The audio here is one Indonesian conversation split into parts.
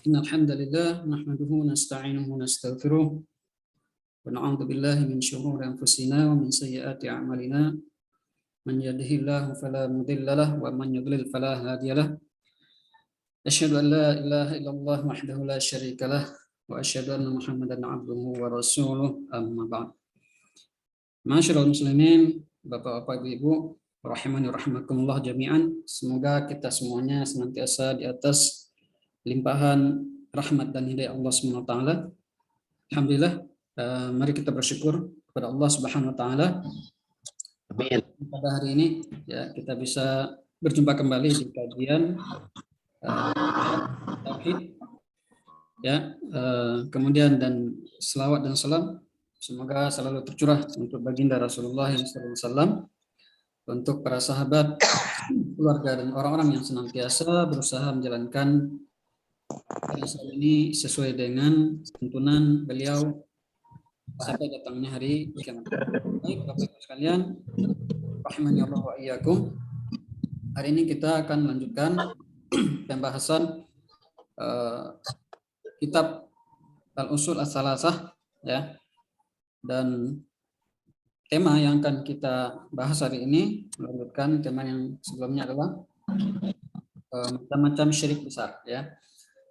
Innal hamdalillah nahmaduhu wa nasta'inuhu wa nastaghfiruh wa na'udzu billahi min shururi anfusina wa min sayyiati a'malina. Man yahdihillahu fala mudilla lahu wa man yudlil fala hadiya lahu. Asyhadu an la ilaha illallah wahdahu la syarika lah wa asyhadu anna Muhammadan 'abduhu wa rasuluh. Amma ba'd. Ma'asyiral muslimin, Bapak-bapak, Ibu-ibu, rahimani rahimakumullah jami'an. Semoga kita semuanya senantiasa di atas limpahan rahmat dan hidayah Allah Subhanahu wa taala. Alhamdulillah, mari kita bersyukur kepada Allah Subhanahu wa taala. Amin. Pada hari ini ya kita bisa berjumpa kembali di kajian tauhid ya, kemudian dan selawat dan salam semoga selalu tercurah untuk baginda Rasulullah SAW, untuk para sahabat, keluarga dan orang-orang yang senantiasa berusaha menjalankan ini sesuai dengan tuntunan beliau sampai datangnya hari kiamat. Baik, Bapak-Ibu sekalian, rahimani Allah wa iyyakum. Hari ini kita akan melanjutkan pembahasan kitab Al-Usul Ats-Tsalatsah ya. Dan tema yang akan kita bahas hari ini melanjutkan tema yang sebelumnya adalah macam-macam syirik besar ya.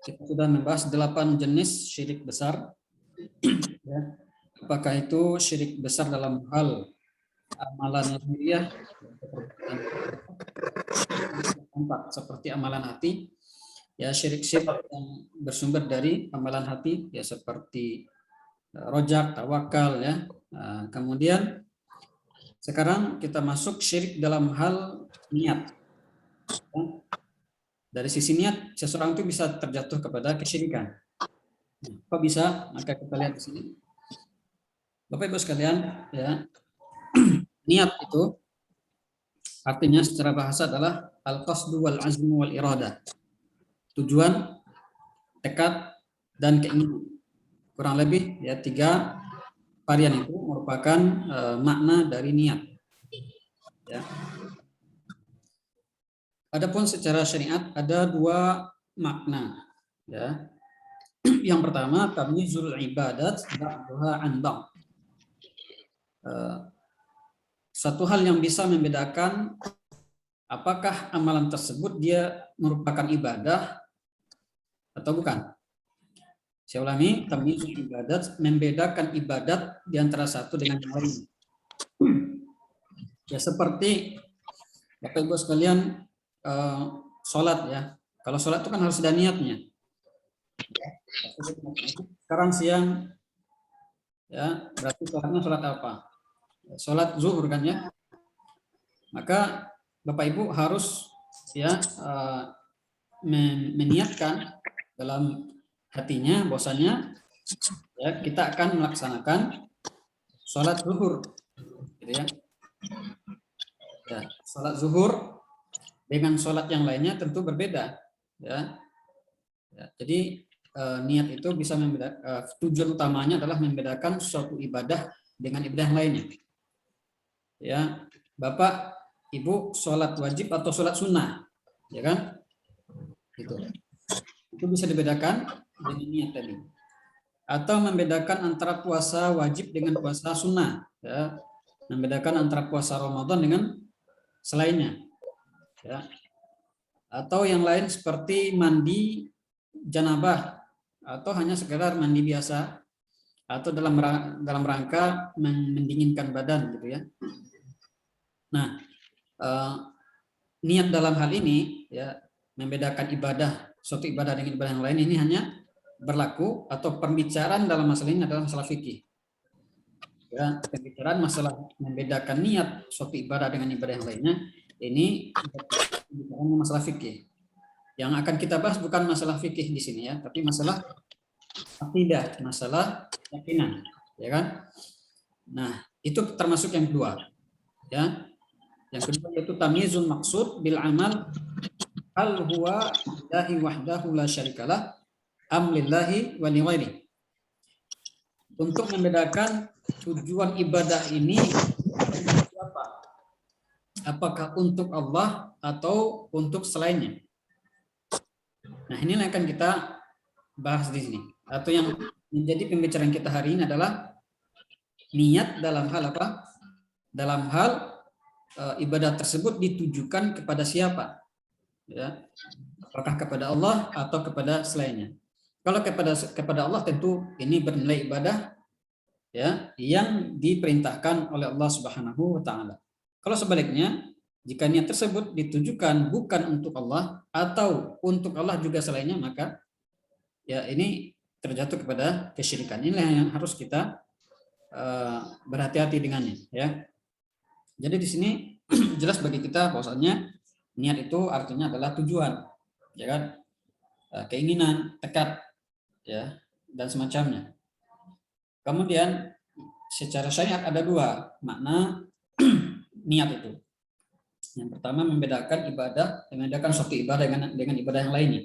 Kita sudah membahas 8 jenis syirik besar ya. Apakah itu syirik besar dalam hal amalan lahiriah seperti amalan hati ya, syirik-syirik yang bersumber dari amalan hati ya, seperti rojak, tawakal ya. Nah, kemudian sekarang kita masuk syirik dalam hal niat. Dari sisi niat, seseorang itu bisa terjatuh kepada kesyirikan. Kok bisa? Maka kita lihat di sini. Bapak Ibu sekalian, ya, niat itu artinya secara bahasa adalah al-qasdu wal azmu wal iradah. Tujuan, tekad, dan keinginan. Kurang lebih ya 3 varian itu merupakan makna dari niat. Ya. Adapun secara syariat ada 2 makna ya. Yang pertama tamyizul ibadat ba'daha an ba'd. Satu hal yang bisa membedakan apakah amalan tersebut dia merupakan ibadah atau bukan. Saya ulangi, tamyizul ibadat, membedakan ibadat di antara satu dengan yang lain. Ya seperti Bapak Ibu sekalian, sholat ya. Kalau sholat itu kan harus ada niatnya. Sekarang siang ya, berarti sholatnya sholat apa? Sholat zuhur kan ya. Maka Bapak Ibu harus ya meniatkan dalam hatinya bahwasanya ya kita akan melaksanakan sholat zuhur gitu ya. Ya, sholat zuhur dengan sholat yang lainnya tentu berbeda ya. Ya, jadi niat itu bisa membedakan, tujuan utamanya adalah membedakan suatu ibadah dengan ibadah yang lainnya. Ya, Bapak, Ibu sholat wajib atau sholat sunnah, ya kan? Gitu. Itu bisa dibedakan dengan niat tadi. Atau membedakan antara puasa wajib dengan puasa sunnah, ya. Membedakan antara puasa Ramadan dengan selainnya, ya. Atau yang lain seperti mandi janabah atau hanya sekedar mandi biasa atau dalam rangka mendinginkan badan gitu ya. Nah, niat dalam hal ini ya membedakan suatu ibadah dengan ibadah yang lain ini hanya berlaku atau pembicaraan dalam masalah ini adalah masalah fikih. Ya, pembicaraan masalah membedakan niat suatu ibadah dengan ibadah yang lainnya ini pembicaraan masalah fikih. Yang akan kita bahas bukan masalah fikih di sini ya, tapi masalah akidah, masalah keyakinan, ya kan? Nah, itu termasuk yang kedua. Ya. Yang kedua yaitu tamyizul maqsud bil amal hal huwa lillahi wahdahu la syarikalah am lillahi wa li ghairi. Untuk membedakan tujuan ibadah ini apa? Apakah untuk Allah atau untuk selainnya? Nah, inilah yang akan kita bahas di sini, atau yang menjadi pembicaraan kita hari ini adalah niat dalam hal apa? Dalam hal ibadah tersebut ditujukan kepada siapa? Ya, apakah kepada Allah atau kepada selainnya? Kalau kepada Allah tentu ini bernilai ibadah ya yang diperintahkan oleh Allah Subhanahu wa taala. Kalau sebaliknya, jika niat tersebut ditujukan bukan untuk Allah atau untuk Allah juga selainnya, maka ya ini terjatuh kepada kesyirikan. Inilah yang harus kita berhati-hati dengannya ya. Jadi di sini jelas bagi kita bahwasanya niat itu artinya adalah tujuan, ya kan? Keinginan, tekad, ya, dan semacamnya. Kemudian secara syariat ada dua makna niat itu. Yang pertama membedakan suatu ibadah dengan ibadah yang lainnya.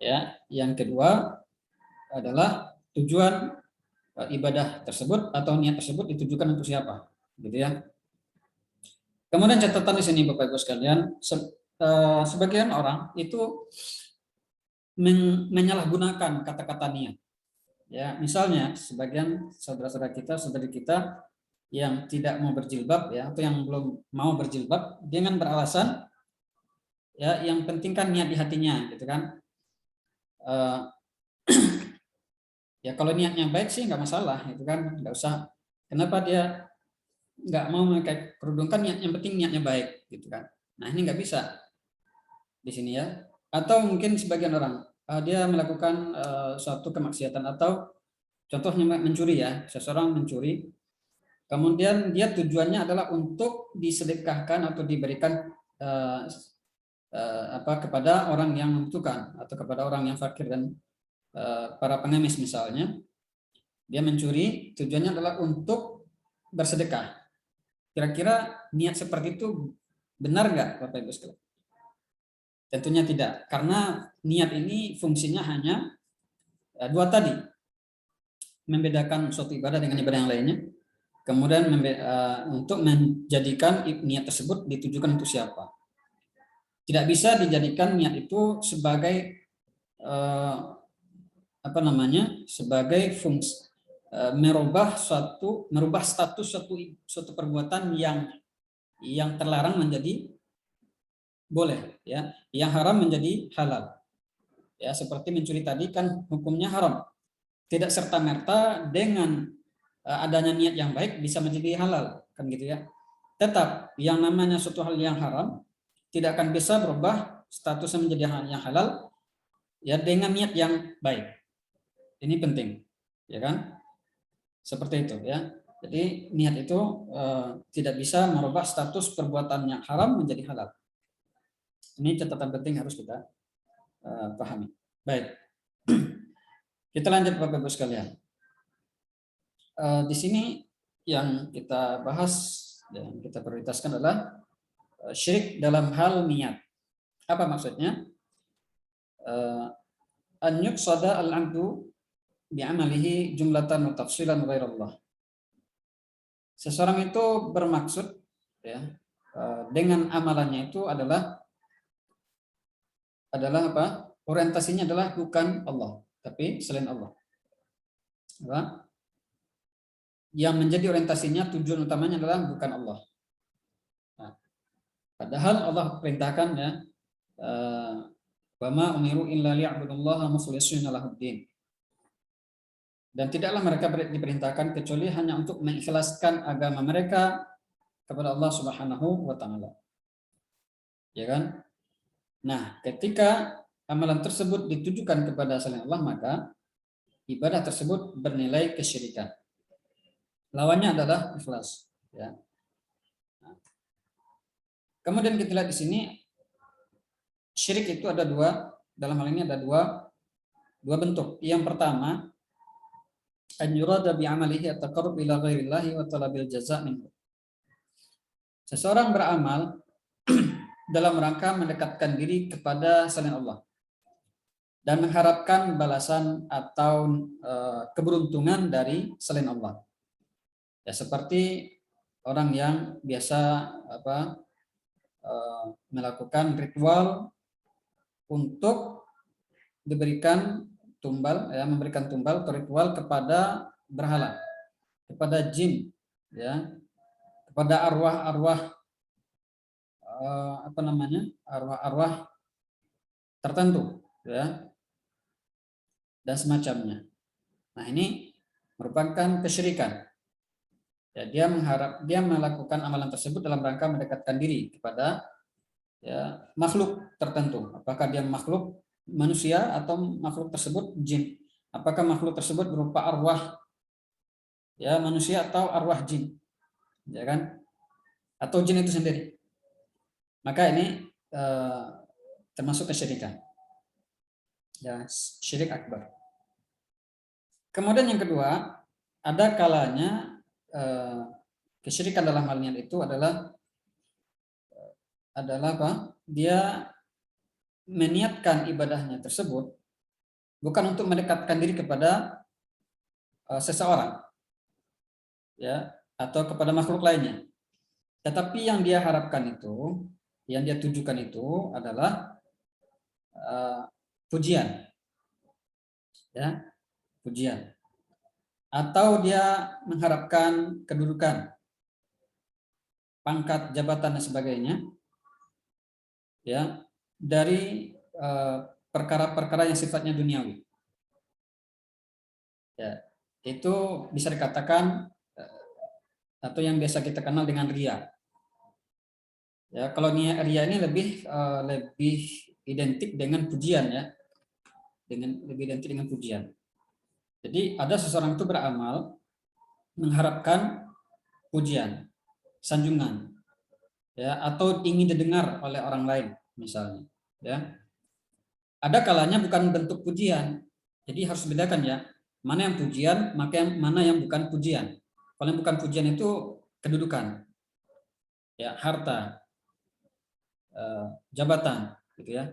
Ya, yang kedua adalah tujuan ibadah tersebut atau niat tersebut ditujukan untuk siapa, gitu ya. Kemudian catatan di sini Bapak Ibu sekalian, sebagian orang itu menyalahgunakan kata-kata niat. Ya, misalnya sebagian saudara-saudara kita, saudari kita yang tidak mau berjilbab ya atau yang belum mau berjilbab dengan beralasan ya yang penting kan niat di hatinya, gitu kan. Ya kalau niatnya baik sih nggak masalah, itu kan nggak usah. Kenapa dia nggak mau memakai kerudung, kan yang penting niatnya baik, gitu kan. Nah ini nggak bisa di sini ya. Atau mungkin sebagian orang dia melakukan suatu kemaksiatan atau contohnya mencuri ya, seseorang mencuri, kemudian dia tujuannya adalah untuk disedekahkan atau diberikan kepada orang yang membutuhkan atau kepada orang yang fakir dan para pengemis misalnya. Dia mencuri tujuannya adalah untuk bersedekah. Kira-kira niat seperti itu benar nggak Bapak Ibu sekalian? Tentunya tidak, karena niat ini fungsinya hanya dua tadi, membedakan suatu ibadah dengan ibadah yang lainnya, kemudian untuk menjadikan niat tersebut ditujukan untuk siapa. Tidak bisa dijadikan niat itu sebagai sebagai fungsi merubah status suatu perbuatan yang terlarang menjadi boleh ya, yang haram menjadi halal. Ya, seperti mencuri tadi kan hukumnya haram. Tidak serta-merta dengan adanya niat yang baik bisa menjadi halal, kan gitu ya. Tetap yang namanya suatu hal yang haram tidak akan bisa berubah statusnya menjadi hal yang halal ya dengan niat yang baik. Ini penting, ya kan? Seperti itu ya. Jadi niat itu tidak bisa merubah status perbuatan yang haram menjadi halal. Ini catatan penting harus kita pahami. Baik. Kita lanjut Bapak Ibu sekalian. Di sini yang kita bahas dan kita prioritaskan adalah syirik dalam hal niat. Apa maksudnya? An yuqsada al-'abdu bi'amalihi jumlatan wa tafsilan ghairallah. Seseorang itu bermaksud ya dengan amalannya itu adalah apa? Orientasinya adalah bukan Allah, tapi selain Allah. Apa? Yang menjadi orientasinya, tujuan utamanya adalah bukan Allah. Nah, padahal Allah perintahkan ya, wa ma umiru illa liya'budullaha mukhlishina lahuddin. Dan tidaklah mereka diperintahkan kecuali hanya untuk mengikhlaskan agama mereka kepada Allah Subhanahu wa taala. Ya kan? Nah, ketika amalan tersebut ditujukan kepada selain Allah, maka ibadah tersebut bernilai kesyirikan. Lawannya adalah ikhlas, ya. Nah, kemudian kita lihat di sini syirik itu ada dua, dalam hal ini ada dua bentuk. Yang pertama, an yurada bi amalihi at-taqarrub ila ghairillahi wa talabil jaza' minhu. Seseorang beramal dalam rangka mendekatkan diri kepada selain Allah dan mengharapkan balasan atau keberuntungan dari selain Allah. Ya, seperti orang yang biasa melakukan ritual untuk diberikan tumbal, ya, memberikan tumbal atau ritual kepada berhala, kepada jin, ya, kepada arwah-arwah, apa namanya, arwah-arwah tertentu, ya, dan semacamnya. Nah, ini merupakan kesyirikan. Ya, dia melakukan amalan tersebut dalam rangka mendekatkan diri kepada, ya, makhluk tertentu. Apakah dia makhluk manusia atau makhluk tersebut jin? Apakah makhluk tersebut berupa arwah, ya, manusia atau arwah jin, ya kan? Atau jin itu sendiri. Maka ini termasuk kesyirikan. Ya, syirik akbar. Kemudian yang kedua, ada kalanya kesyirikan dalam hal ini itu adalah apa? Dia meniatkan ibadahnya tersebut bukan untuk mendekatkan diri kepada seseorang, ya, atau kepada makhluk lainnya, tetapi yang dia harapkan itu, yang dia tujukan itu adalah pujian, ya, pujian, atau dia mengharapkan kedudukan, pangkat, jabatan dan sebagainya, ya, dari perkara-perkara yang sifatnya duniawi. Ya, itu bisa dikatakan atau yang biasa kita kenal dengan ria. Ya, kalau ria ini lebih identik dengan pujian, ya, lebih identik dengan pujian. Jadi ada seseorang itu beramal mengharapkan pujian, sanjungan, ya, atau ingin didengar oleh orang lain, misalnya, ya. Ada kalanya bukan bentuk pujian, jadi harus bedakan, ya, mana yang pujian, maka mana yang bukan pujian. Kalau yang bukan pujian itu kedudukan, ya, harta, jabatan, gitu ya,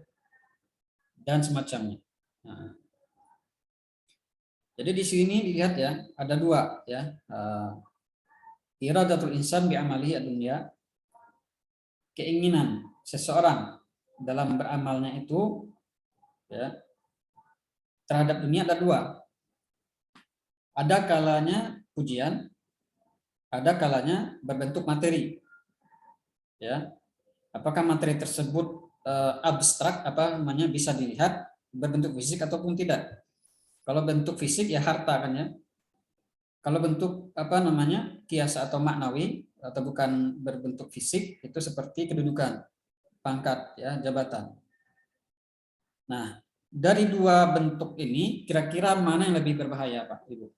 dan semacamnya. Nah, jadi di sini dilihat, ya, ada dua, ya, iradatul insan bi amalihi ad-dunya, keinginan seseorang dalam beramalnya itu, ya, terhadap dunia ada dua. Ada kalanya pujian, ada kalanya berbentuk materi, ya. Apakah materi tersebut abstrak, apa namanya, bisa dilihat berbentuk fisik ataupun tidak. Kalau bentuk fisik, ya, harta, kan, ya. Kalau bentuk apa namanya, kiasa atau maknawi atau bukan berbentuk fisik, itu seperti kedudukan, pangkat, ya, jabatan. Nah, dari dua bentuk ini kira-kira mana yang lebih berbahaya, Pak Ibu?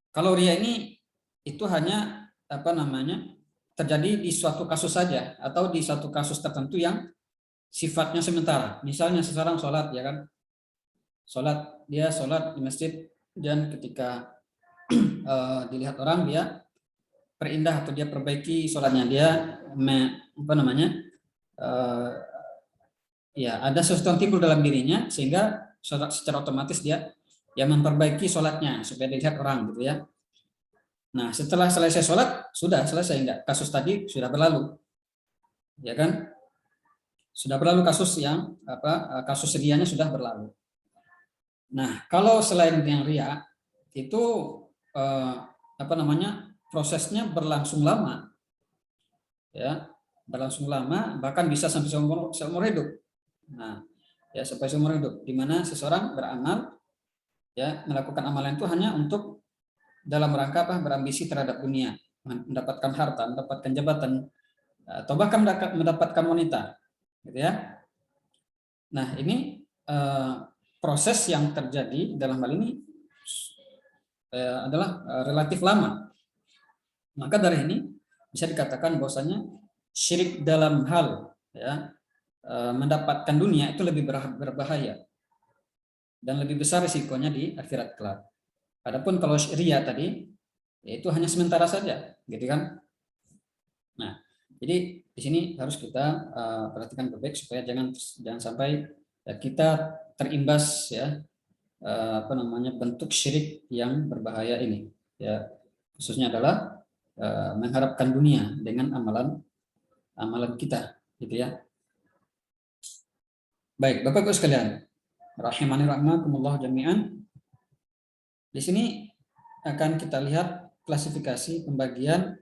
Kalau ria ini itu hanya apa namanya, terjadi di suatu kasus saja atau di satu kasus tertentu yang sifatnya sementara. Misalnya seseorang sholat, ya kan, dia sholat di masjid, dan ketika dilihat orang, dia perindah atau dia perbaiki sholatnya, dia apa namanya, ya, ada sesuatu yang timbul dalam dirinya sehingga secara otomatis dia, ya, memperbaiki sholatnya supaya dilihat orang, gitu ya. Nah, setelah selesai sholat, sudah selesai, enggak, kasus tadi sudah berlalu, ya kan, sudah berlalu kasus yang apa, kasus sedianya sudah berlalu. Nah, kalau selain yang ria itu apa namanya, prosesnya berlangsung lama, ya, berlangsung lama, bahkan bisa sampai seumur hidup. Nah, ya, sampai seumur hidup, di mana seseorang beramal, ya, melakukan amalan itu hanya untuk dalam rangka apa, berambisi terhadap dunia, mendapatkan harta, mendapatkan jabatan, atau bahkan mendapatkan wanita, gitu ya. Nah, ini proses yang terjadi dalam hal ini adalah relatif lama. Maka dari ini bisa dikatakan bahwasanya syirik dalam hal, ya, mendapatkan dunia itu lebih berbahaya dan lebih besar risikonya di akhirat kelak. Adapun kalau ria tadi, ya, itu hanya sementara saja, gitu kan. Nah, jadi di sini harus kita perhatikan baik supaya jangan sampai, ya, kita terimbas, ya, apa namanya, bentuk syirik yang berbahaya ini, ya, khususnya adalah mengharapkan dunia dengan amalan kita, gitu ya. Baik, Bapak Ibu sekalian, rahimani rahimakumullah jami'an. Di sini akan kita lihat klasifikasi pembagian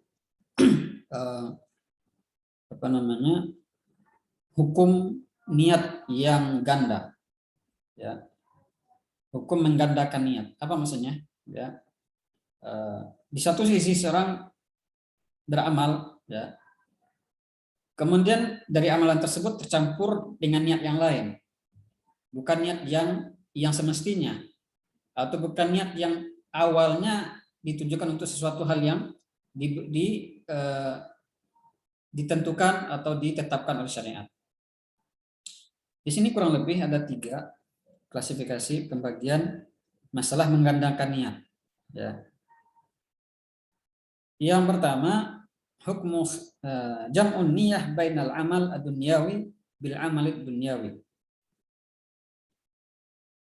hukum niat yang ganda, ya. Hukum menggandakan niat. Apa maksudnya? Ya. Di satu sisi seorang beramal, ya. Kemudian dari amalan tersebut tercampur dengan niat yang lain. Bukan niat yang semestinya, atau bukan niat yang awalnya ditujukan untuk sesuatu hal yang ditentukan atau ditetapkan oleh syariat. Di sini kurang lebih ada 3 klasifikasi pembagian masalah menggandakan niat. Ya. Yang pertama, hukmu jam'un niyah bainal amal ad-dunyawi bil amal ad-dunyawi.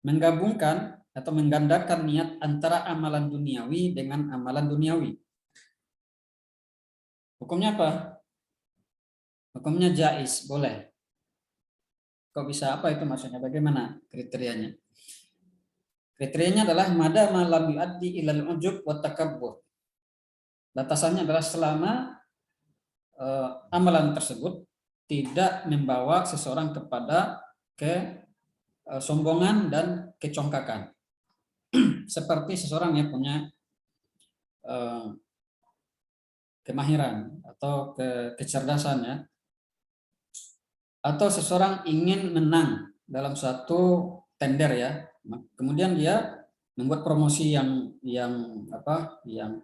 Menggabungkan atau menggandakan niat antara amalan duniawi dengan amalan duniawi. Hukumnya apa? Hukumnya jaiz, boleh. Kok bisa, apa itu maksudnya? Bagaimana kriterianya? Kriterianya adalah mada malam yuaddi ilal ujub wa takabbur. Batasannya adalah selama amalan tersebut tidak membawa seseorang kepada kesombongan dan kecongkakan. Seperti seseorang yang punya kemahiran atau kecerdasan, ya, atau seseorang ingin menang dalam suatu tender, ya, kemudian dia membuat promosi yang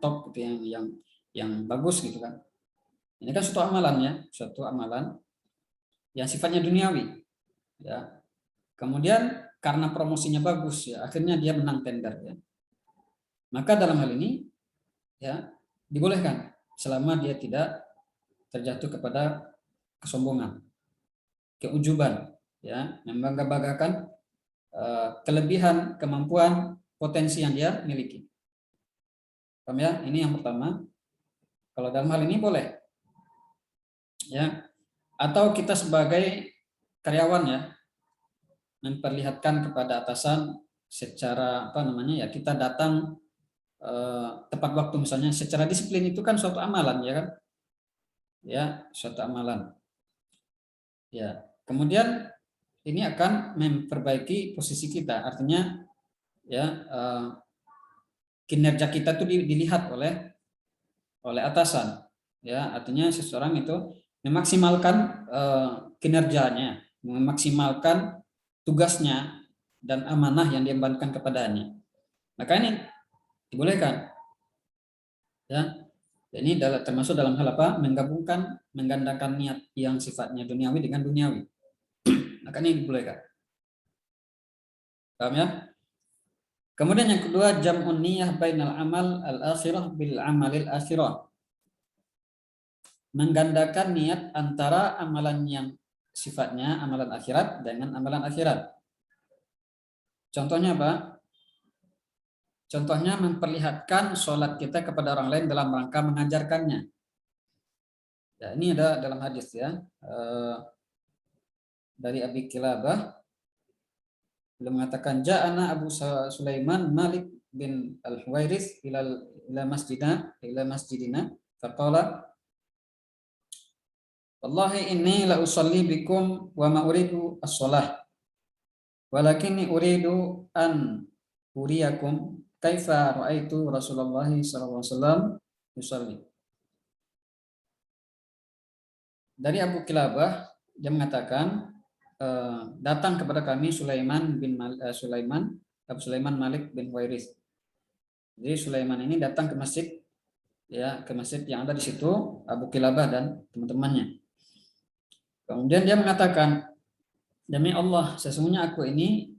top gitu, yang bagus gitu kan. Ini kan suatu amalan, ya, suatu amalan yang sifatnya duniawi, ya. Kemudian karena promosinya bagus, ya, akhirnya dia menang tender, ya. Maka dalam hal ini, ya, dibolehkan selama dia tidak terjatuh kepada kesombongan, keujuban, ya, membangga-banggakan kelebihan, kemampuan, potensi yang dia miliki. Paham, ya? Ini yang pertama. Kalau dalam hal ini boleh, ya. Atau kita sebagai karyawan, ya, memperlihatkan kepada atasan secara ya, kita datang tepat waktu misalnya, secara disiplin, itu kan suatu amalan, ya kan? Ya, suatu amalan. Ya, kemudian ini akan memperbaiki posisi kita, artinya, ya, kinerja kita itu dilihat oleh atasan, ya, artinya seseorang itu memaksimalkan kinerjanya, memaksimalkan tugasnya dan amanah yang diembankan kepadanya. Maka ini dibolehkan, ya. Ini termasuk dalam hal apa? Menggabungkan, menggandakan niat yang sifatnya duniawi dengan duniawi. Maka ini dibolehkan. Paham, ya? Kemudian yang kedua, jam'un niyah bainal amal al-akhirah bil amalil akhirah. Menggandakan niat antara amalan yang sifatnya amalan akhirat dengan amalan akhirat. Contohnya apa? Contohnya memperlihatkan sholat kita kepada orang lain dalam rangka mengajarkannya. Ya, ini ada dalam hadis, ya, dari Abi Kilabah. Beliau mengatakan, ja'ana Abu Sulaiman Malik bin Al-Huwairits ila masjidina faqala wallahi inni la usalli bikum wa ma uridu as-shalah walakinni uridu an uriyakum kaifa ra'aitu Rasulullah sallallahu alaihi wasallam yusalli. Dari Abu Kilabah, dia mengatakan, datang kepada kami Abu Sulaiman Malik bin Huwairits. Jadi Sulaiman ini datang ke masjid, ya, ke masjid yang ada di situ Abu Kilabah dan teman-temannya. Kemudian dia mengatakan, demi Allah, sesungguhnya aku ini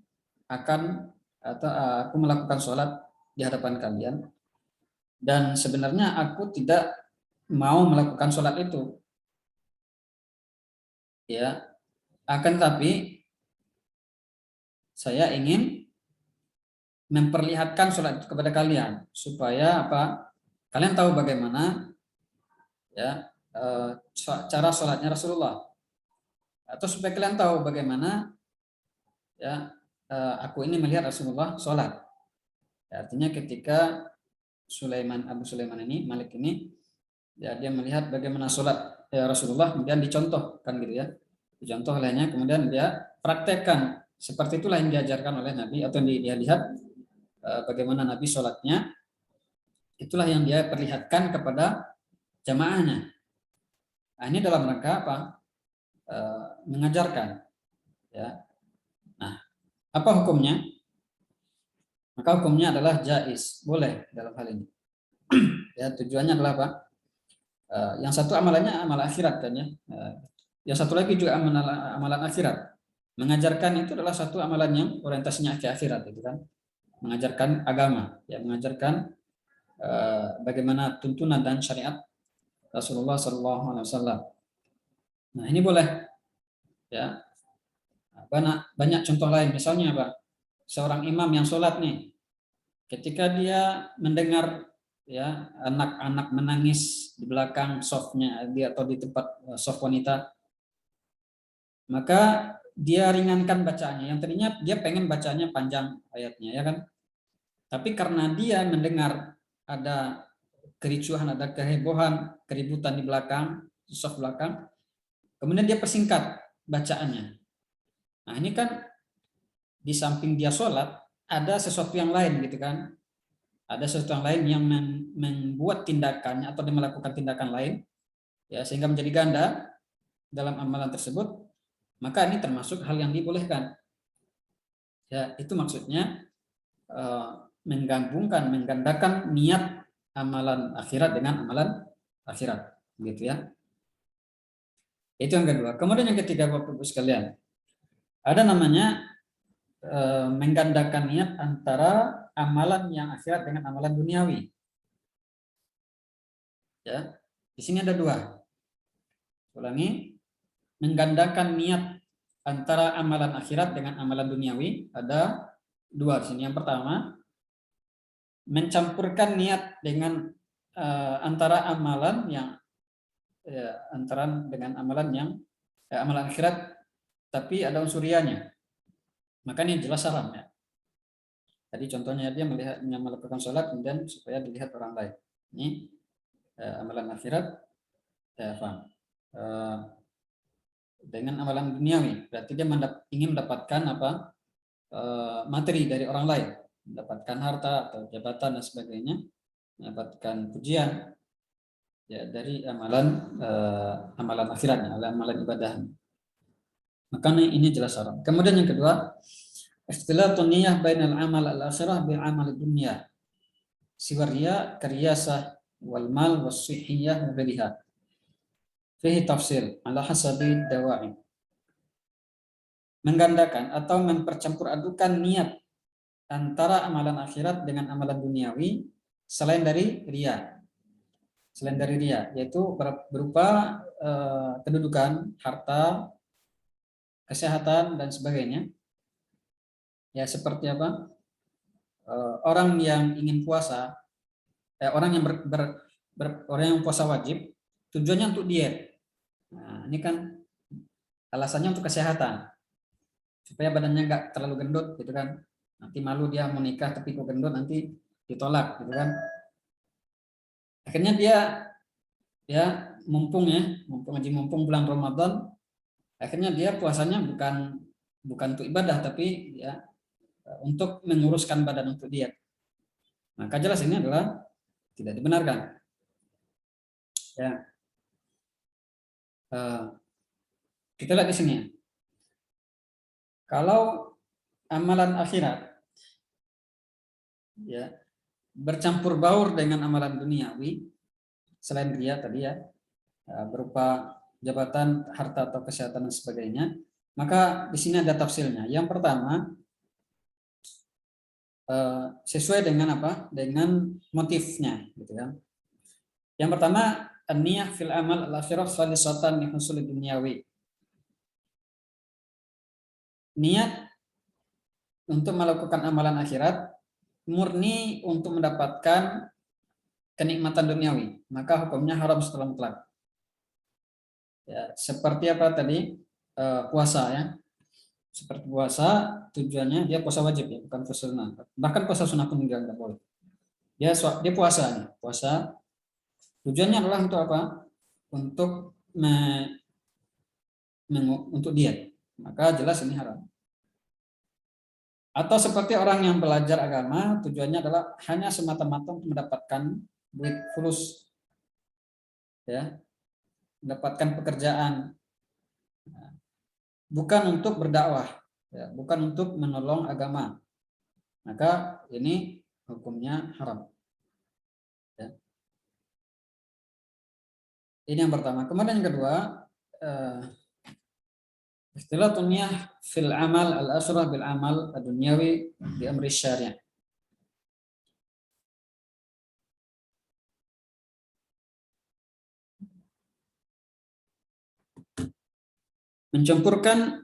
aku melakukan sholat di hadapan kalian, dan sebenarnya aku tidak mau melakukan sholat itu, ya, akan tapi saya ingin memperlihatkan sholat itu kepada kalian supaya apa? Kalian tahu bagaimana, ya, cara sholatnya Rasulullah, atau supaya kalian tahu bagaimana, ya, aku ini melihat Rasulullah sholat. Ya, artinya ketika Abu Sulaiman ini, Malik ini, ya, dia melihat bagaimana sholat ya Rasulullah, kemudian dicontohkan gitu ya, dicontoh olehnya, kemudian dia praktekkan. Seperti itulah yang diajarkan oleh Nabi, atau yang dia lihat bagaimana Nabi sholatnya, itulah yang dia perlihatkan kepada jamaahnya. Nah, ini dalam rangka apa? Mengajarkan. Ya. Nah, apa hukumnya? Maka hukumnya adalah jaiz, boleh dalam hal ini. Ya, tujuannya adalah apa? Yang satu amalannya amal akhirat kan ya. Yang satu lagi juga amalan akhirat. Mengajarkan itu adalah satu amalan yang orientasinya ke akhirat, itu kan. Mengajarkan agama, ya, mengajarkan bagaimana tuntunan dan syariat Rasulullah SAW. Nah, ini boleh, ya. Banyak contoh lain, misalnya apa? Seorang imam yang sholat nih, ketika dia mendengar ya anak-anak menangis di belakang softnya dia atau di tempat soft wanita, maka dia ringankan bacaannya. Yang tadinya dia pengen bacanya panjang ayatnya, ya kan? Tapi karena dia mendengar ada kericuhan, ada kehebohan, keributan di belakang, di soft belakang, kemudian dia persingkat bacaannya. Nah, ini kan di samping dia sholat, ada sesuatu yang lain gitu kan. Ada sesuatu yang lain yang membuat tindakannya atau dia melakukan tindakan lain, ya, sehingga menjadi ganda dalam amalan tersebut, maka ini termasuk hal yang dibolehkan. Ya, itu maksudnya menggandakan niat amalan akhirat dengan amalan akhirat, gitu ya. Itu yang kedua. Kemudian yang ketiga, Bapak Ibu sekalian, ada namanya menggandakan niat antara amalan yang akhirat dengan amalan duniawi. Ya, di sini ada dua. Ulangi, menggandakan niat antara amalan akhirat dengan amalan duniawi ada dua di sini. Yang pertama, mencampurkan niat dengan antara amalan yang antara dengan amalan yang amalan akhirat tapi ada unsur rianya. Maka ini jelas haram ya. Tadi contohnya dia melakukan sholat kemudian supaya dilihat orang lain. Ini amalan akhirat, ya, paham. Dengan amalan duniawi, berarti dia ingin mendapatkan apa? Materi dari orang lain, mendapatkan harta atau jabatan dan sebagainya, mendapatkan pujian, ya, dari amalan amalan akhiratnya, amalan ibadah. Maka ini jelas haram. Kemudian yang kedua, ikhtilatun niyah bainal amal al-akhirah bil amal dunya. Siwaria kariyasah wal mal was sihhiyah wa ghayriha. Fihi tafsil ala hasabi dawa'i. Menggandakan atau mempercampur adukan niat antara amalan akhirat dengan amalan duniawi selain dari riya. Selain dari riya, yaitu berupa kedudukan, harta, kesehatan dan sebagainya. Ya, seperti apa? Orang yang ingin puasa, orang yang orang yang puasa wajib, tujuannya untuk diet. Nah, ini kan alasannya untuk kesehatan, supaya badannya nggak terlalu gendut, gitu kan. Nanti malu dia mau nikah tapi kok gendut, nanti ditolak, gitu kan. Akhirnya dia ya mumpung bulan Ramadan, akhirnya dia puasanya bukan untuk ibadah tapi ya untuk menguruskan badan untuk diet. Maka jelas ini adalah tidak dibenarkan. Ya, kita lihat di sini. Kalau amalan akhirat, ya, bercampur baur dengan amalan duniawi selain dia tadi ya, berupa jabatan, harta atau kesehatan dan sebagainya, maka di sini ada tafsirnya. Yang pertama, sesuai dengan apa? Dengan motifnya, gitu kan. Yang pertama, an-niyah fil amal al-akhirah khalisatan li husul dunyawi. Niat untuk melakukan amalan akhirat murni untuk mendapatkan kenikmatan duniawi, maka hukumnya haram setelah mutlak. Ya, seperti apa tadi? Puasa ya. seperti puasa, tujuannya dia puasa wajib ya, bukan puasa sunnah. Bahkan puasa sunnah pun enggak boleh. Dia puasa nih, puasa tujuannya adalah untuk apa? Untuk untuk diet. Maka jelas ini haram. Atau seperti orang yang belajar agama, tujuannya adalah hanya semata-mata untuk mendapatkan duit fulus, ya, mendapatkan pekerjaan, bukan untuk berdakwah, ya, bukan untuk menolong agama. Maka ini hukumnya haram. Ya. Ini yang pertama. Kemudian yang kedua, istilah dunia fil amal al-asrah bil amal ad-dunyawi bi amri syari'. Mencampurkan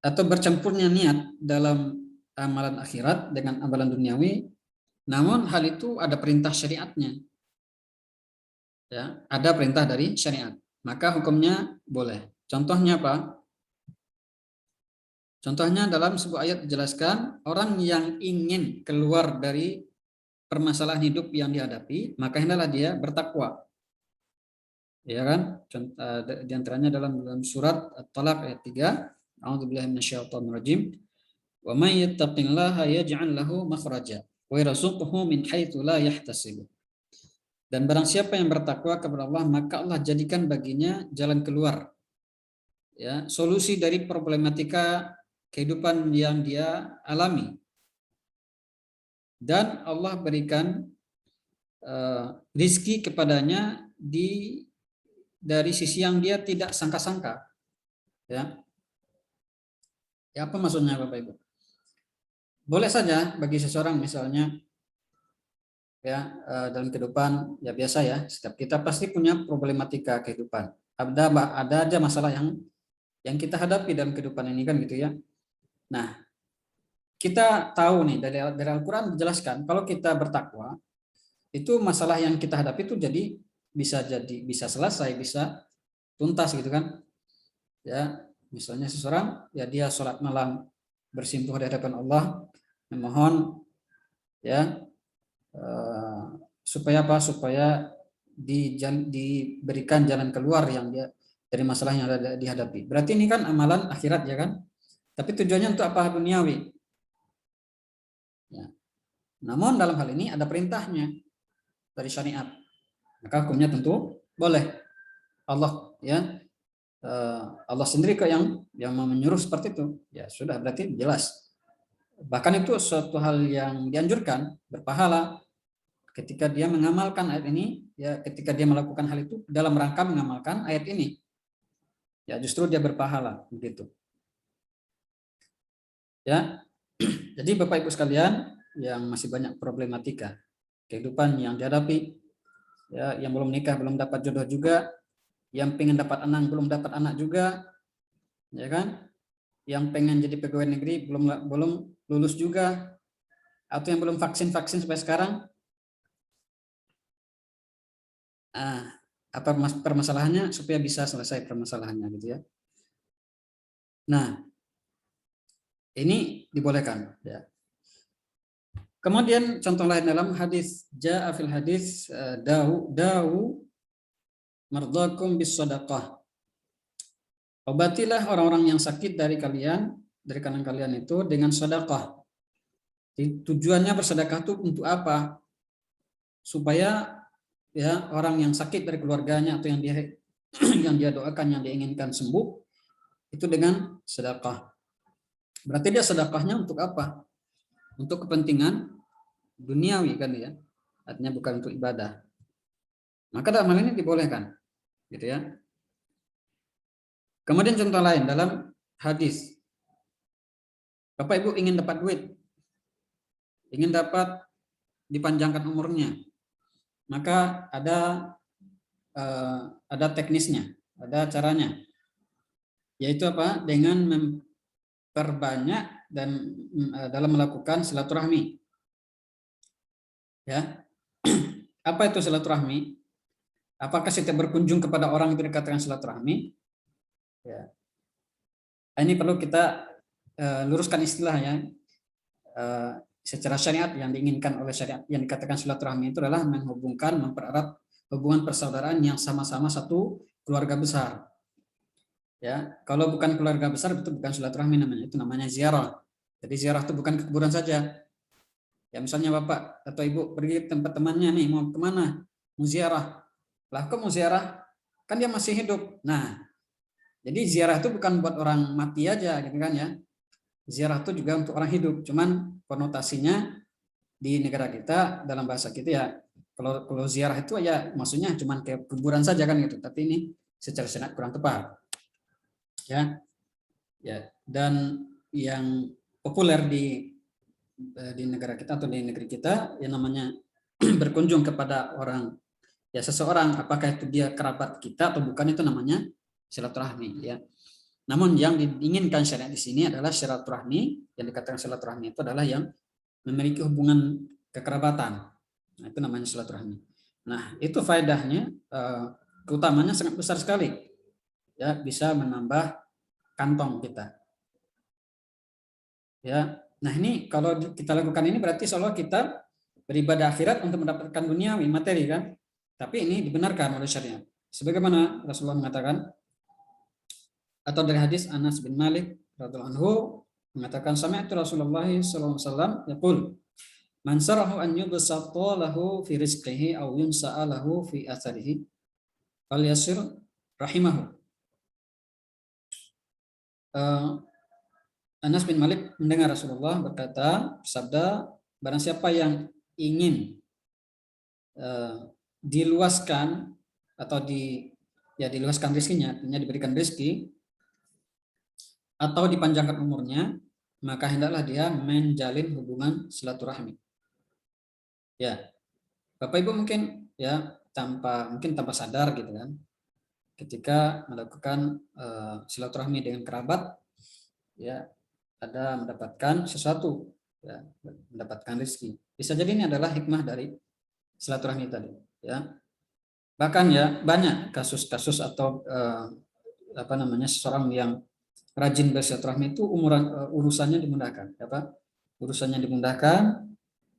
atau bercampurnya niat dalam amalan akhirat dengan amalan duniawi, namun hal itu ada perintah syariatnya. Ya, ada perintah dari syariat. Maka hukumnya boleh. Contohnya apa? Contohnya dalam sebuah ayat dijelaskan, orang yang ingin keluar dari permasalahan hidup yang dihadapi, maka hendaklah dia bertakwa. Ya kan? Di antaranya dalam surat At-Talaq ayat 3, A'udzubillahi minasyaitonirrajim. Wa may yattaqillaha yaj'al lahu makhraja wa yarzuqhu min haitsu la yahtasib. Dan barang siapa yang bertakwa kepada Allah, maka Allah jadikan baginya jalan keluar. Ya, solusi dari problematika kehidupan yang dia alami. Dan Allah berikan rizki kepadanya dari sisi yang dia tidak sangka-sangka. Ya. Ya, apa maksudnya Bapak Ibu? Boleh saja bagi seseorang misalnya ya dalam kehidupan ya biasa ya, setiap kita pasti punya problematika kehidupan. Ada aja masalah yang kita hadapi dalam kehidupan ini kan gitu ya. Nah, kita tahu nih dari Al-Qur'an dijelaskan kalau kita bertakwa itu masalah yang kita hadapi itu bisa selesai, bisa tuntas gitu kan. Ya, misalnya seseorang ya dia sholat malam bersimpuh di hadapan Allah memohon ya supaya apa? Supaya diberikan jalan keluar yang dia dari masalah yang ada dihadapi. Berarti ini kan amalan akhirat ya kan? Tapi tujuannya untuk apa? Duniawi. Ya. Namun dalam hal ini ada perintahnya dari syariat. Maka hukumnya tentu boleh. Allah ya Allah sendiri kok yang menyuruh seperti itu. Ya sudah berarti jelas. Bahkan itu suatu hal yang dianjurkan, berpahala ketika dia mengamalkan ayat ini, ya ketika dia melakukan hal itu dalam rangka mengamalkan ayat ini. Ya justru dia berpahala begitu. Ya. Jadi Bapak Ibu sekalian yang masih banyak problematika kehidupan yang dihadapi, ya yang belum nikah belum dapat jodoh juga, yang pengen dapat anak belum dapat anak juga, ya kan? Yang pengen jadi pegawai negeri belum lulus juga, atau yang belum vaksin sampai sekarang. Apa permasalahannya supaya bisa selesai permasalahannya gitu ya. Nah, ini dibolehkan ya. Kemudian contoh lain dalam hadis ja'a fil hadis da'u mardakum bis shadaqah. Obatilah orang-orang yang sakit dari kanan kalian itu dengan sedekah. Tujuannya bersedekah itu untuk apa? Supaya ya orang yang sakit dari keluarganya atau yang dia doakan, yang diinginkan sembuh itu dengan sedekah. Berarti dia sedekahnya untuk apa? Untuk kepentingan duniawi kan ya. Artinya bukan untuk ibadah. Maka dalam hal ini dibolehkan. Gitu ya. Kemudian contoh lain dalam hadis. Bapak Ibu ingin dapat duit. Ingin dapat dipanjangkan umurnya. Maka ada teknisnya, ada caranya. Yaitu apa? Dengan memperbanyak dan dalam melakukan silaturahmi. Ya. Apa itu silaturahmi? Apakah setiap berkunjung kepada orang itu dikatakan silaturahmi? Ya. Ini perlu kita luruskan istilahnya. Secara syariat yang diinginkan oleh syariat yang dikatakan silaturahmi itu adalah menghubungkan, mempererat hubungan persaudaraan yang sama-sama satu keluarga besar. Ya, kalau bukan keluarga besar itu bukan silaturahmi namanya, itu namanya ziarah. Jadi ziarah itu bukan ke kuburan saja. Ya misalnya bapak atau ibu pergi ke tempat temannya nih, mau kemana? Mau ziarah. Lah kok mau ziarah? Kan dia masih hidup. Nah, jadi ziarah itu bukan buat orang mati aja gitu kan ya. Ziarah itu juga untuk orang hidup. Cuman konotasinya di negara kita dalam bahasa kita ya kalau ziarah itu ya maksudnya cuman kayak kuburan saja kan gitu. Tapi ini secara syariat kurang tepat. Ya. Ya, dan yang populer di negara kita atau di negeri kita yang namanya berkunjung kepada orang ya seseorang, apakah itu dia kerabat kita atau bukan, itu namanya silaturahmi ya. Namun yang diinginkan syariat di sini adalah silaturahmi, yang dikatakan silaturahmi itu adalah yang memiliki hubungan kekerabatan. Nah, itu namanya silaturahmi. Nah, itu faedahnya keutamanya sangat besar sekali. Ya, bisa menambah kantong kita. Ya. Nah, ini kalau kita lakukan ini berarti seolah kita beribadah akhirat untuk mendapatkan duniawi materi kan. Tapi ini dibenarkan oleh syariat. Sebagaimana Rasulullah mengatakan atau dari hadis Anas bin Malik radhiyallahu anhu mengatakan sami'tu Rasulullah sallallahu alaihi wasallam yaqul man sarahu an yubsata lahu fi rizqihi aw yunsa'a lahu fi atharihi falyasir rahimahu. Anas bin Malik mendengar Rasulullah berkata, sabda, barang siapa yang ingin diluaskan atau diluaskan rezekinya, artinya diberikan rezeki atau dipanjangkan umurnya, maka hendaklah dia menjalin hubungan silaturahmi. Ya, Bapak Ibu mungkin ya mungkin tanpa sadar gitu kan, ketika melakukan silaturahmi dengan kerabat, ya ada mendapatkan sesuatu, ya, mendapatkan rezeki. Bisa jadi ini adalah hikmah dari silaturahmi tadi. Ya, bahkan ya banyak kasus-kasus atau seseorang yang rajin bersilaturahmi itu urusannya dimudahkan, urusannya dimudahkan,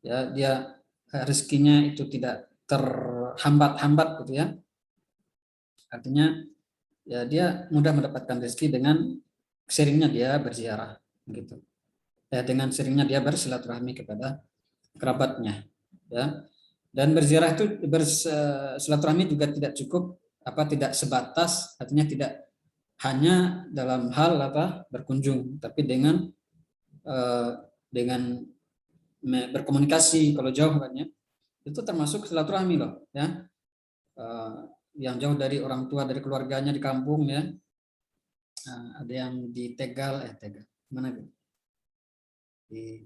ya dia rezekinya itu tidak terhambat-hambat gitu ya, artinya ya dia mudah mendapatkan rezeki dengan seringnya dia berziarah gitu ya, dengan seringnya dia bersilaturahmi kepada kerabatnya ya. Dan berziarah itu bersilaturahmi juga tidak cukup tidak sebatas, artinya tidak hanya dalam hal berkunjung, tapi dengan berkomunikasi kalau jauh kan ya, itu termasuk silaturahmi loh ya. Yang jauh dari orang tua, dari keluarganya di kampung ya, ada yang di Tegal mana itu, di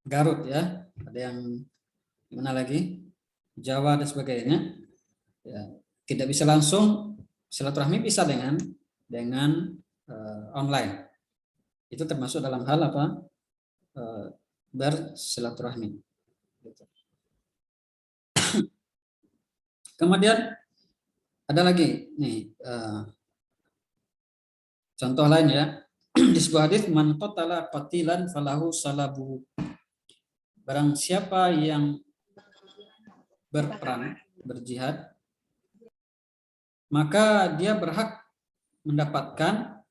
Garut ya, ada yang di mana lagi, Jawa dan sebagainya ya, tidak bisa langsung silaturahmi, bisa dengan online. Itu termasuk dalam hal bersilaturahmi gitu. Kemudian ada lagi nih contoh lain ya. Di sebuah hadis, man qatala qatilan falahu salabu. Barang siapa yang berperang, berjihad, maka dia berhak mendapatkan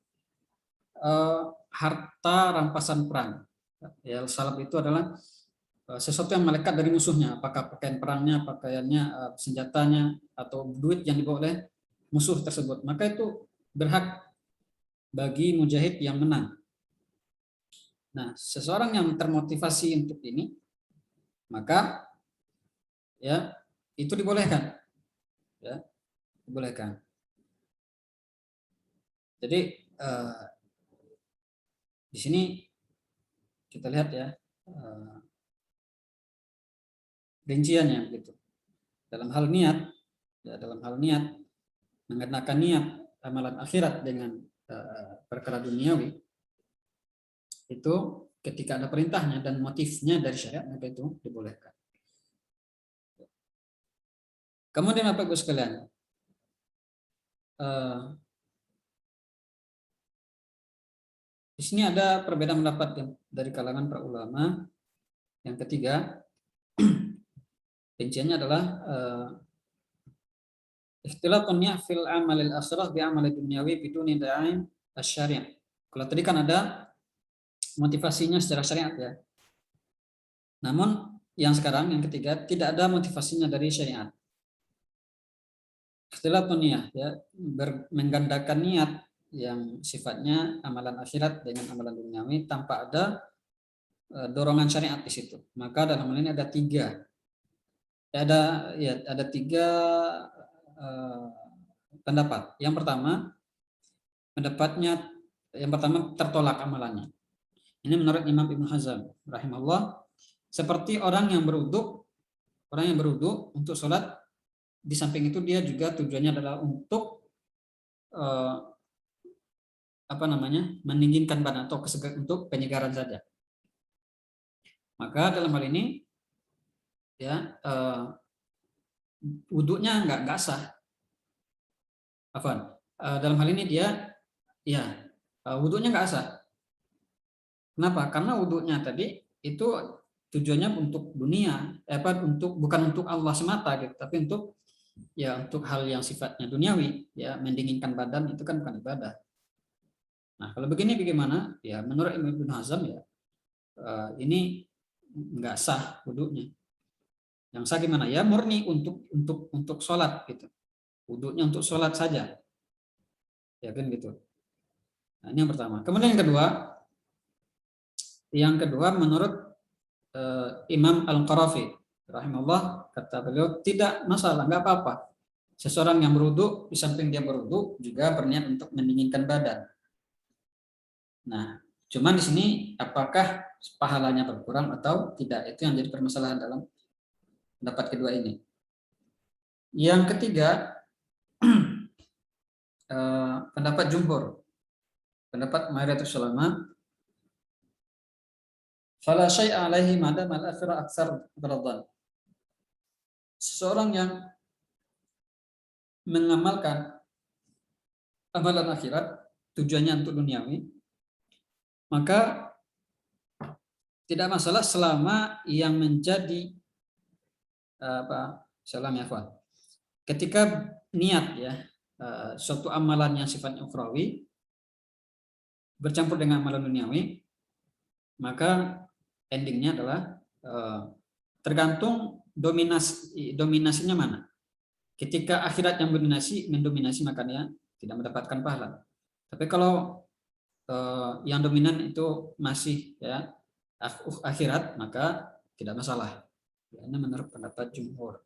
harta rampasan perang. Ya, salab itu adalah sesuatu yang melekat dari musuhnya, apakah pakaian perangnya, pakaiannya, senjatanya, atau duit yang dibawa oleh musuh tersebut. Maka itu berhak bagi mujahid yang menang. Nah, seseorang yang termotivasi untuk ini, maka ya itu dibolehkan, ya dibolehkan. Jadi di sini kita lihat ya rinciannya gitu. Dalam hal niat, ya dalam hal niat mengenakan niat amalan akhirat dengan perkara duniawi, itu ketika ada perintahnya dan motifnya dari syariat, maka itu dibolehkan. Kemudian Bapak Ibu sekalian, Di sini ada perbedaan pendapat dari kalangan para ulama. Yang ketiga, rinciannya adalah ikhtilatun fil amalil akhirah bi amalid dunyawi biduni da'in asy-syari'. Kalau tadi kan ada motivasinya secara syariat ya. Namun yang sekarang yang ketiga tidak ada motivasinya dari syariat. Ikhtilatun niyah ya, menggandakan niat yang sifatnya amalan akhirat dengan amalan duniawi tanpa ada dorongan syariat di situ. Maka dalam hal ini ada tiga, ada tiga pendapat. Yang pertama tertolak amalannya. Ini menurut Imam Ibnu Hazm rahimahullah, seperti orang yang berwudu untuk sholat, di samping itu dia juga tujuannya adalah untuk mendinginkan badan atau untuk penyegaran saja. Maka dalam hal ini ya wudunya nggak sah. Dalam hal ini dia wudunya nggak sah. Kenapa? Karena wudunya tadi itu tujuannya untuk dunia, bukan untuk Allah semata gitu, tapi untuk hal yang sifatnya duniawi, ya mendinginkan badan itu kan bukan ibadah. Nah, kalau begini bagaimana? Ya menurut Ibnu Hazm ya ini nggak sah wudunya. Yang sah gimana? Ya murni untuk sholat gitu. Wudunya untuk sholat saja. Ya kan gitu. Nah, ini yang pertama. Kemudian yang kedua menurut Imam Al-Qarafi rahimahullah, kata beliau tidak masalah, nggak apa-apa. Seseorang yang berwudu, di samping dia berwudu juga berniat untuk mendinginkan badan. Nah, cuman di sini apakah pahalanya berkurang atau tidak, itu yang jadi permasalahan dalam pendapat kedua ini. Yang ketiga pendapat jumhur, pendapat mayoritas ulama, fala syai'a alaihi madam al-akhirah aksar baradan. Seseorang yang mengamalkan amalan akhirat tujuannya untuk duniawi, maka tidak masalah selama yang menjadi ketika niat ya suatu amalan yang sifatnya ukhrawi bercampur dengan amalan duniawi, maka endingnya adalah tergantung dominasinya mana. Ketika akhirat yang mendominasi maka dia tidak mendapatkan pahala. Tapi kalau yang dominan itu masih ya akhirat, maka tidak masalah. Ini menurut pendapat jumhur.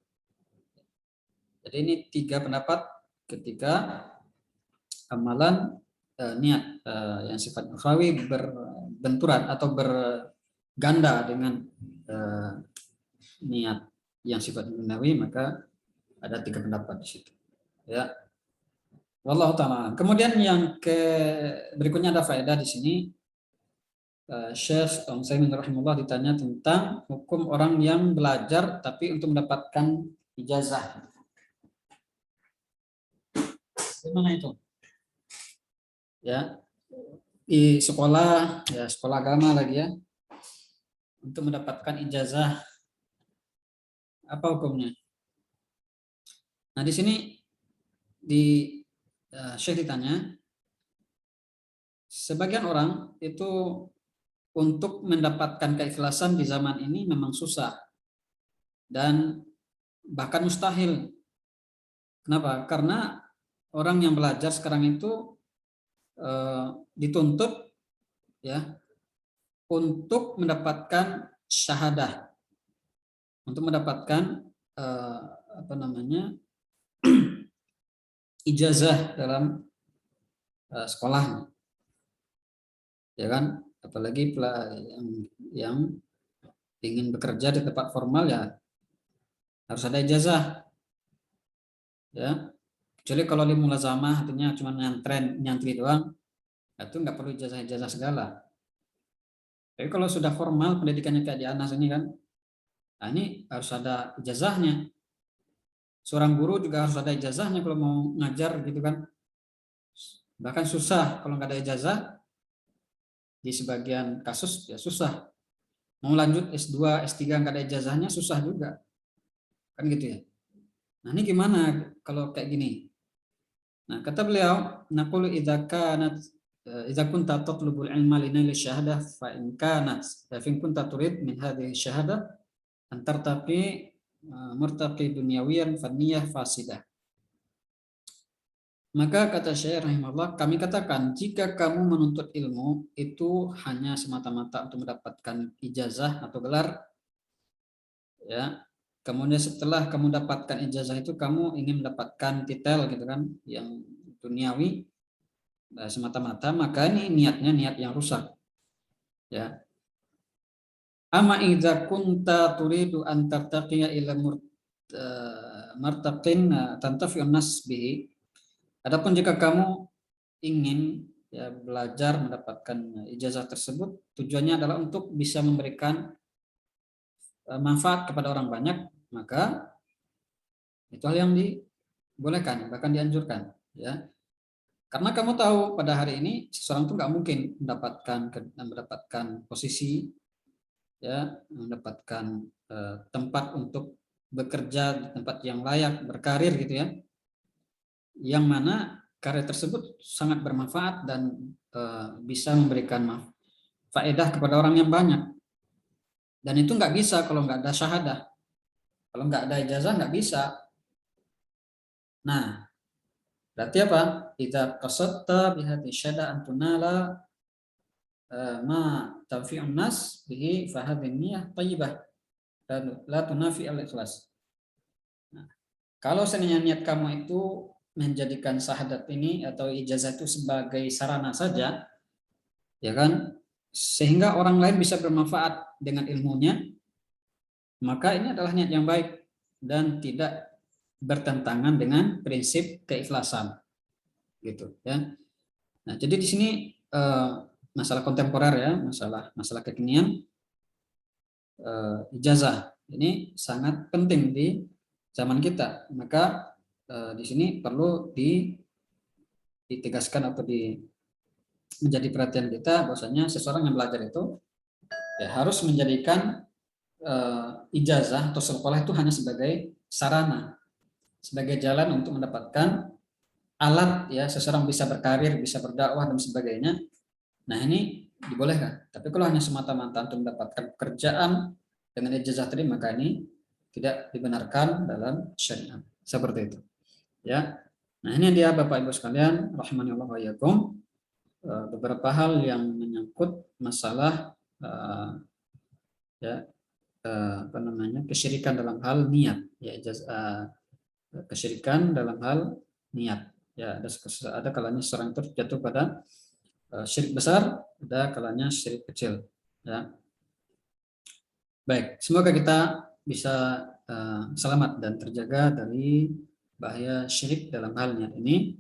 Jadi ini tiga pendapat ketika amalan niat yang sifat ukhrawi berbenturan atau berganda dengan niat yang sifat duniawi, maka ada tiga pendapat di situ. Ya. Wallahu ta'ala. Kemudian yang berikutnya ada faedah di sini. Syekh Utsaimin rahimahullah ditanya tentang hukum orang yang belajar tapi untuk mendapatkan ijazah. Gimana itu? Ya, di sekolah agama lagi ya, untuk mendapatkan ijazah, apa hukumnya? Nah di sini Syekh ditanya, sebagian orang itu untuk mendapatkan keikhlasan di zaman ini memang susah dan bahkan mustahil. Kenapa? Karena orang yang belajar sekarang itu dituntut ya untuk mendapatkan syahadah, untuk mendapatkan ijazah dalam sekolahnya, ya kan? Apalagi yang ingin bekerja di tempat formal ya harus ada ijazah, ya. Kecuali kalau di mulazamah artinya cuma nyantri doang, itu nggak perlu ijazah segala. Tapi kalau sudah formal pendidikannya kayak di Anas ini kan, nah ini harus ada ijazahnya. Seorang guru juga harus ada ijazahnya kalau mau ngajar gitu kan. Bahkan susah kalau nggak ada ijazah, di sebagian kasus ya susah. Mau lanjut S2, S3 nggak ada ijazahnya susah juga. Kan gitu ya. Nah, ini gimana kalau kayak gini? Nah, kata beliau, naqulu idza kunta tatlubul ilma linail syahadah fa in kanat fa in kunta turid min hadhihi syahadah an tartaqi murtaqi dunyawiyan fanniyah fasidah. Maka kata Syekh rahimahullah, kami katakan jika kamu menuntut ilmu itu hanya semata-mata untuk mendapatkan ijazah atau gelar, ya. Kemudian setelah kamu dapatkan ijazah itu kamu ingin mendapatkan titel gitu kan, yang duniawi semata-mata, maka ini niatnya niat yang rusak. Ya. Amma idza kunta turidu an tartaqiya ila martaqin tantafi'un nas bihi. Adapun jika kamu ingin ya belajar mendapatkan ijazah tersebut, tujuannya adalah untuk bisa memberikan manfaat kepada orang banyak, maka itu hal yang dibolehkan, bahkan dianjurkan, ya. Karena kamu tahu pada hari ini seseorang itu nggak mungkin mendapatkan posisi, ya, mendapatkan tempat untuk bekerja di tempat yang layak berkarir gitu ya, yang mana karir tersebut sangat bermanfaat dan bisa memberikan faedah kepada orang yang banyak. Dan itu nggak bisa kalau nggak ada syahadah, kalau nggak ada ijazah nggak bisa. Nah, berarti apa? Idza qasadta bihadhi syada antunala ma tanfi'un nas bihi fahadhi niyyah thayyibah dan la tunafi al-ikhlas. Nah, kalau seandainya niat kamu itu menjadikan syahadat ini atau ijazah itu sebagai sarana saja, ya kan, sehingga orang lain bisa bermanfaat dengan ilmunya, maka ini adalah niat yang baik dan tidak bertentangan dengan prinsip keikhlasan, gitu ya. Nah, jadi di sini masalah kontemporer ya, masalah kekinian, ijazah ini sangat penting di zaman kita. Maka di sini perlu ditegaskan atau menjadi perhatian kita bahwasanya seseorang yang belajar itu ya harus menjadikan ijazah atau sekolah itu hanya sebagai sarana, sebagai jalan untuk mendapatkan alat ya seseorang bisa berkarir, bisa berdakwah dan sebagainya. Nah, ini dibolehkan. Tapi kalau hanya semata-mata untuk mendapatkan pekerjaan dengan ijazah tadi, maka ini tidak dibenarkan dalam syariat. Seperti itu. Ya. Nah, ini dia Bapak Ibu sekalian, rahimani Allah wa iyyakum, beberapa hal yang menyangkut masalah ya apa namanya? Kesyirikan dalam hal niat, ya kesyirikan dalam hal niat. Ya, ada kalanya seorang itu jatuh pada syirik besar, ada kalanya syirik kecil. Ya. Baik, semoga kita bisa selamat dan terjaga dari bahaya syirik dalam hal niat ini.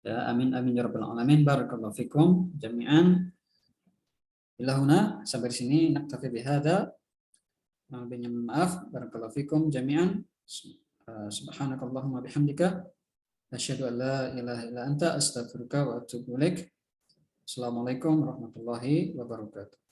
Ya, amin amin ya rabbal alamin. Barakallahu fikum jami'an. Ilahuna sampai di sini naktafi bihadza. Maaf, barakallahu fikum jami'an. Subhanakallahumma bihamdika asyhadu an la ilaha illa anta astaghfiruka wa atubu ilaik. Assalamualaikum warahmatullahi wabarakatuh.